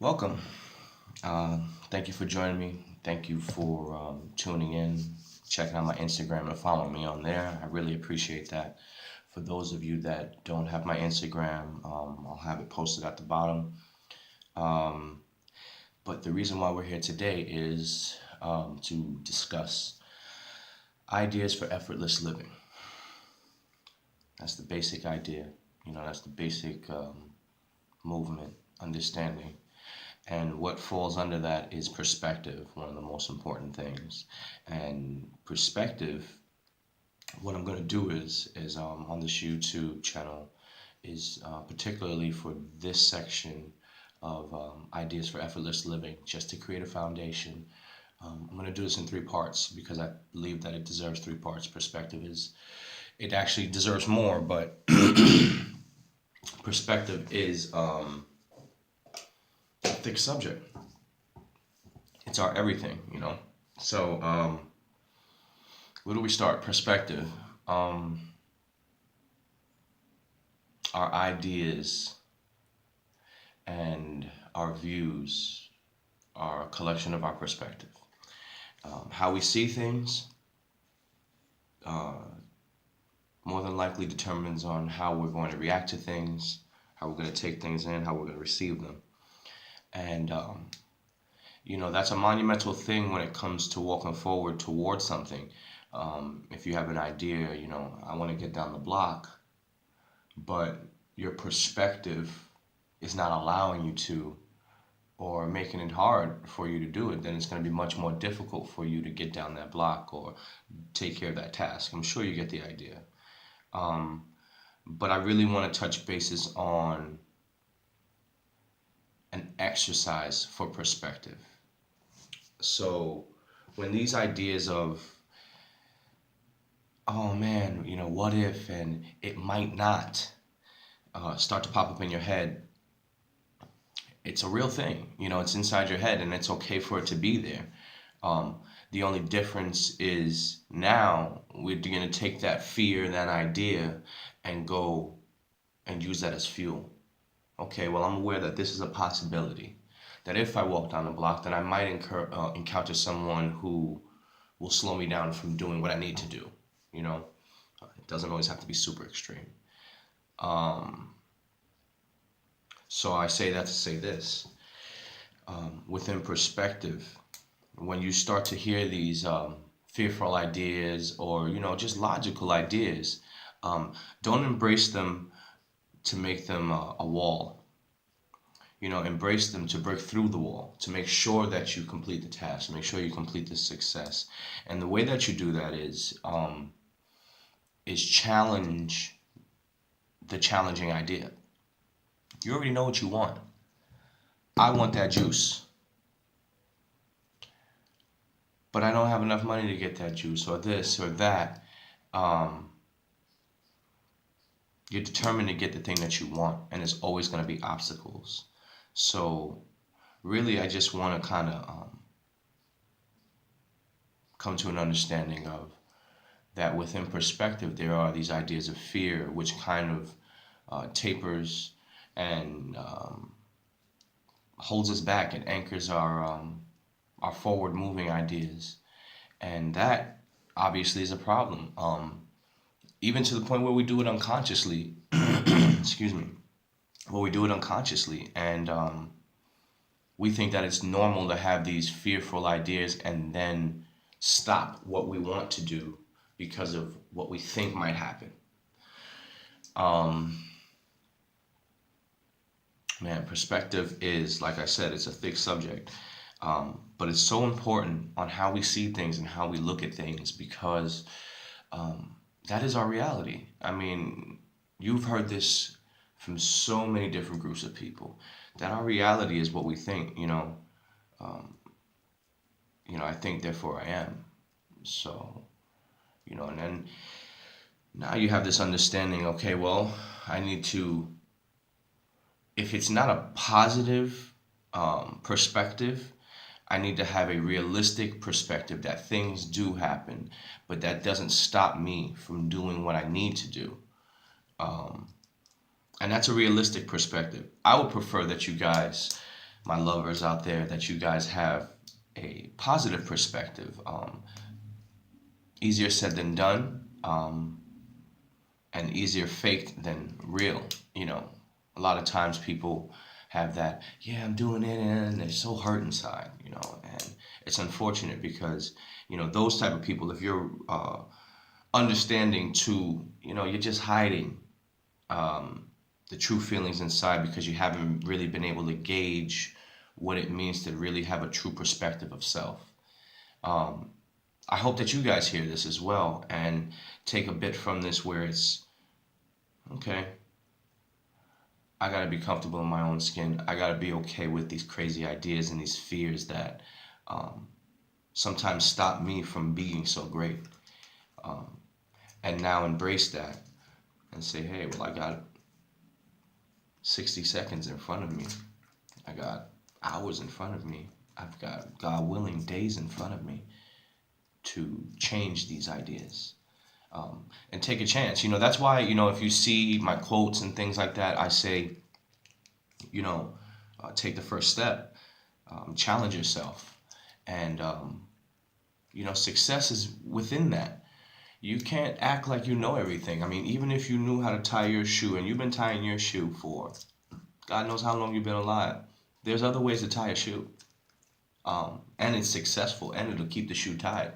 Welcome. Uh, Thank you for joining me. Thank you for tuning in, checking out my Instagram and following me on there. I really appreciate that. For those of you that don't have my Instagram, I'll have it posted at the bottom. Um, but the reason why we're here today is to discuss ideas for effortless living. That's the basic idea. That's the basic movement, understanding. And what falls under that is perspective, one of the most important things. And perspective, what I'm going to do is on this YouTube channel is particularly for this section of ideas for effortless living, just to create a foundation. I'm going to do this in three parts because I believe that it deserves three parts. It actually deserves more, but perspective is a thick subject. It's our everything. So, where do we start? Perspective. Our ideas and our views are a collection of our perspective. How we see things uh, more than likely determines on how we're going to react to things, how we're going to take things in, how we're going to receive them. And that's a monumental thing when it comes to walking forward towards something. If you have an idea, I want to get down the block, but your perspective is not allowing you to, or making it hard for you to do it, then it's going to be much more difficult for you to get down that block or take care of that task. I'm sure you get the idea. But I really want to touch bases on an exercise for perspective. So when these ideas of, oh man, what if, and it might not, start to pop up in your head, it's a real thing. It's inside your head, and it's okay for it to be there. The only difference is now we're going to take that fear, that idea, and go and use that as fuel. Okay, well, I'm aware that this is a possibility. That if I walk down the block, then I might encounter someone who will slow me down from doing what I need to do. It doesn't always have to be super extreme. So I say that to say this. Within perspective, when you start to hear these fearful ideas or, just logical ideas, don't embrace them to make them a wall. Embrace them to break through the wall, to make sure that you complete the task, make sure you complete the success. And the way that you do that is challenge the challenging idea. You already know what you want. I want that juice, but I don't have enough money to get that juice, or this or that. You're determined to get the thing that you want, and there's always going to be obstacles. So really, I just want to kind of come to an understanding of that within perspective, there are these ideas of fear, which kind of tapers and holds us back. It anchors our forward moving ideas, and that obviously is a problem. Even to the point where we do it unconsciously. Excuse me. Well, we do it unconsciously, and we think that it's normal to have these fearful ideas and then stop what we want to do because of what we think might happen. Man, perspective is, like I said, it's a thick subject, but it's so important on how we see things and how we look at things, because that is our reality. I mean, you've heard this from so many different groups of people, that our reality is what we think. I think, therefore I am. So, and then now you have this understanding. Okay, well, I need to. If it's not a positive perspective, I need to have a realistic perspective that things do happen, but that doesn't stop me from doing what I need to do. And that's a realistic perspective. I would prefer that you guys my lovers out there, that you guys have a positive perspective. Easier said than done, and easier faked than real. You know, a lot of times people have that, yeah, I'm doing it, and they're so hurt inside, you know, and it's unfortunate because, you know, those type of people, if you're understanding to, you know, you're just hiding the true feelings inside because you haven't really been able to gauge what it means to really have a true perspective of self. I hope that you guys hear this as well and take a bit from this where it's okay. I gotta be comfortable in my own skin. I gotta be okay with these crazy ideas and these fears that sometimes stop me from being so great. And now embrace that and say, hey, well, I got 60 seconds in front of me. I got hours in front of me. I've got, God willing, days in front of me to change these ideas. And take a chance. You know, that's why, you know, if you see my quotes and things like that, I say, you know, take the first step, challenge yourself. And, you know, success is within that. You can't act like you know everything. I mean, even if you knew how to tie your shoe and you've been tying your shoe for God knows how long you've been alive, there's other ways to tie a shoe. And it's successful and it'll keep the shoe tied.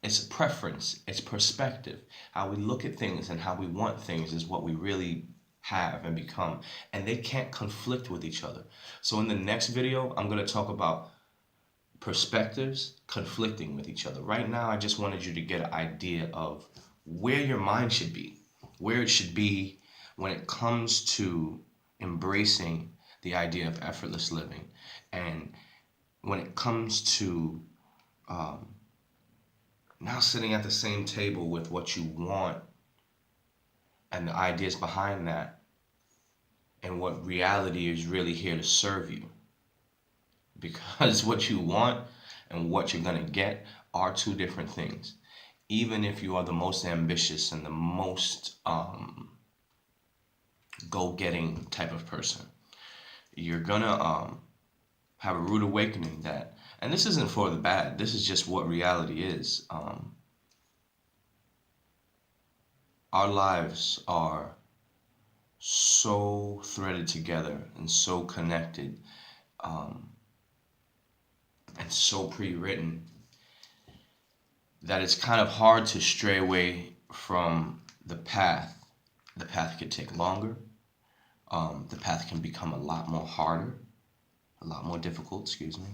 It's preference, it's perspective. How we look at things and how we want things is what we really have and become. And they can't conflict with each other. So in the next video, I'm going to talk about perspectives conflicting with each other. Right now, I just wanted you to get an idea of where your mind should be, where it should be when it comes to embracing the idea of effortless living. And when it comes to now sitting at the same table with what you want and the ideas behind that and what reality is really here to serve you. Because what you want and what you're going to get are two different things. Even if you are the most ambitious and the most go-getting type of person, you're going to have a rude awakening that, and this isn't for the bad, this is just what reality is. Our lives are so threaded together and so connected and so pre-written that it's kind of hard to stray away from the path. The path could take longer. The path can become a lot more harder, a lot more difficult, excuse me.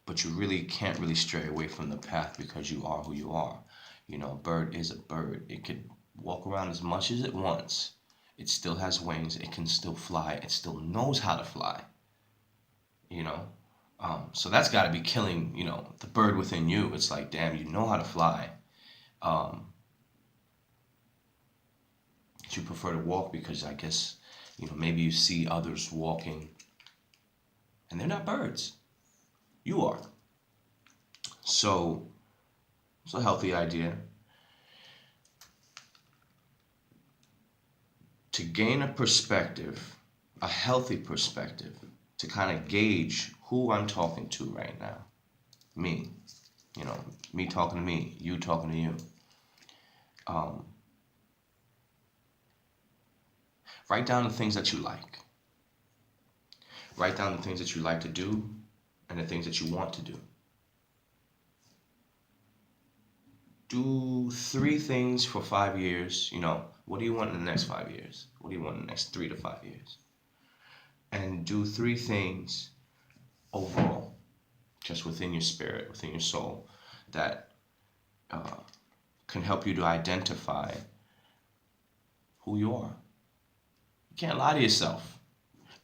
But you really can't really stray away from the path because you are who you are. You know, a bird is a bird. It could walk around as much as it wants. It still has wings. It can still fly. It still knows how to fly. You know? So that's got to be killing, you know, the bird within you. It's like, damn, you know how to fly. But you prefer to walk because I guess, you know, maybe you see others walking and they're not birds. You are. So it's a healthy idea. To gain a perspective, a healthy perspective, to kind of gauge who I'm talking to right now. Me. You know, me talking to me, you talking to you. Write down the things that you like. Write down the things that you like to do and the things that you want to do. Do 3 things for 5 years. You know, what do you want in the next 5 years? What do you want in the next 3 to 5 years? And do 3 things overall, just within your spirit, within your soul, that can help you to identify who you are. You can't lie to yourself.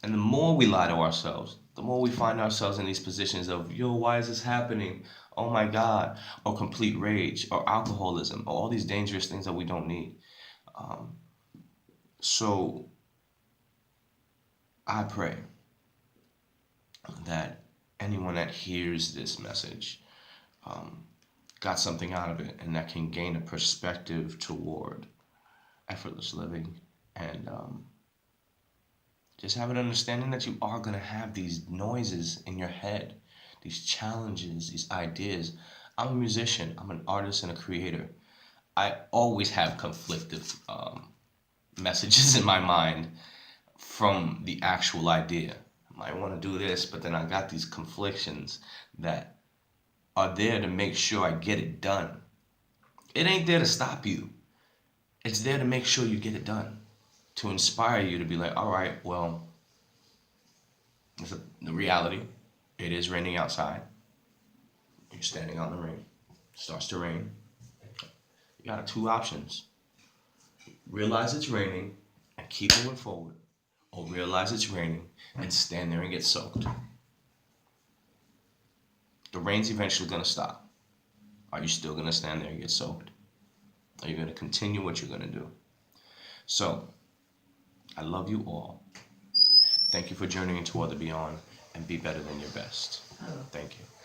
And the more we lie to ourselves, the more we find ourselves in these positions of, yo, why is this happening? Oh my God. Or complete rage, or alcoholism, or all these dangerous things that we don't need. So I pray that anyone that hears this message got something out of it and that can gain a perspective toward effortless living and just Just have an understanding that you are going to have these noises in your head, these challenges, these ideas. I'm a musician, I'm an artist and a creator. I always have conflictive messages in my mind from the actual idea. I might want to do this, but then I got these conflictions that are there to make sure I get it done. It ain't there to stop you. It's there to make sure you get it done. To inspire you to be like, all right, well, the reality, it is raining outside. You're standing out in the rain. It starts to rain. You got two options. Realize it's raining and keep moving forward. Or realize it's raining and stand there and get soaked. The rain's eventually going to stop. Are you still going to stand there and get soaked? Are you going to continue what you're going to do? So, I love you all. Thank you for journeying toward the beyond, and be better than your best. Thank you.